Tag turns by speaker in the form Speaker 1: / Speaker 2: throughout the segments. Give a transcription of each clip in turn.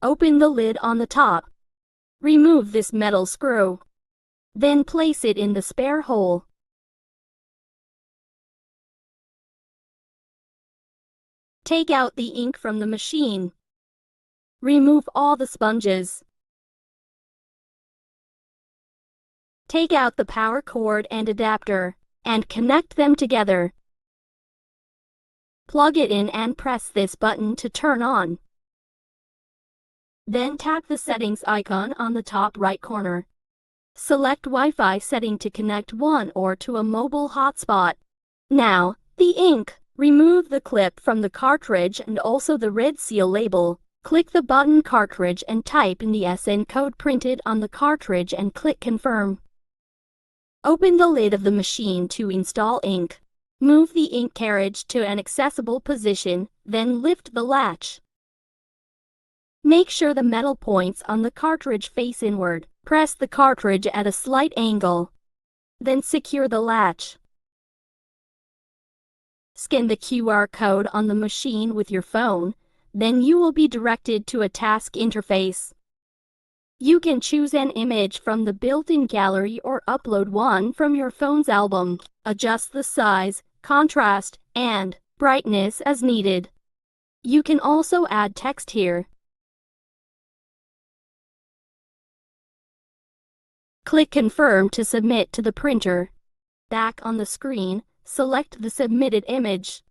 Speaker 1: Open the lid on the top. Remove this metal screw. Then place it in the spare hole. Take out the ink from the machine. Remove all the sponges. Take out the power cord and adapter, and connect them together. Plug it in and press this button to turn on. Then tap the settings icon on the top right corner. Select Wi-Fi setting to connect one or to a mobile hotspot. Now, the ink. Remove the clip from the cartridge and also the red seal label. Click the button cartridge and type in the SN code printed on the cartridge and click confirm. Open the lid of the machine to install ink. Move the ink carriage to an accessible position, then lift the latch. Make sure the metal points on the cartridge face inward. Press the cartridge at a slight angle. Then secure the latch. Scan the QR code on the machine with your phone, then you will be directed to a task interface. You can choose an image from the built-in gallery or upload one from your phone's album. Adjust the size, contrast, and brightness as needed. You can also add text here. Click Confirm to submit to the printer. Back on the screen, select the submitted image.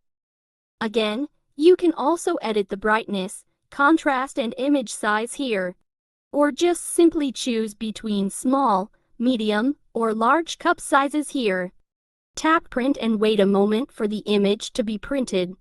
Speaker 1: Again, you can also edit the brightness, contrast and image size here. Or just simply choose between small, medium, or large cup sizes here. Tap Print and wait a moment for the image to be printed.